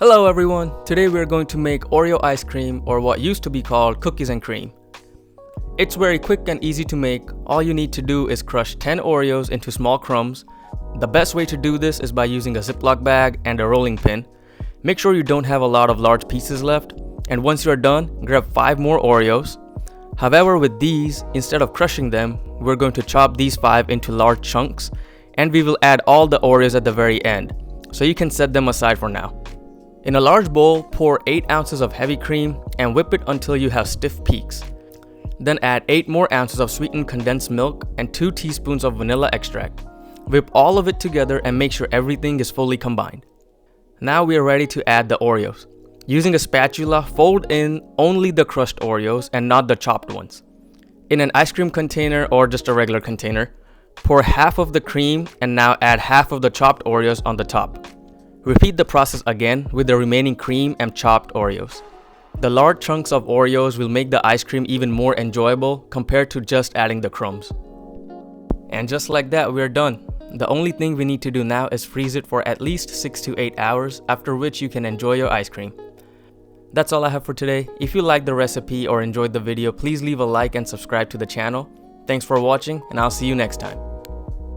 Hello everyone, today we are going to make Oreo ice cream, or what used to be called cookies and cream. It's very quick and easy to make. All you need to do is crush 10 Oreos into small crumbs. The best way to do this is by using a Ziploc bag and a rolling pin. Make sure you don't have a lot of large pieces left, and once you're done, grab 5 more Oreos. However, with these, instead of crushing them, we're going to chop these 5 into large chunks, and we will add all the Oreos at the very end, so you can set them aside for now. In a large bowl, pour 8 ounces of heavy cream and whip it until you have stiff peaks. Then add 8 more ounces of sweetened condensed milk and 2 teaspoons of vanilla extract. Whip all of it together and make sure everything is fully combined. Now we are ready to add the Oreos. Using a spatula, fold in only the crushed Oreos and not the chopped ones. In an ice cream container or just a regular container, pour half of the cream and now add half of the chopped Oreos on the top. Repeat the process again with the remaining cream and chopped Oreos. The large chunks of Oreos will make the ice cream even more enjoyable compared to just adding the crumbs. And just like that, we're done. The only thing we need to do now is freeze it for at least 6 to 8 hours, after which you can enjoy your ice cream. That's all I have for today. If you liked the recipe or enjoyed the video, please leave a like and subscribe to the channel. Thanks for watching, and I'll see you next time.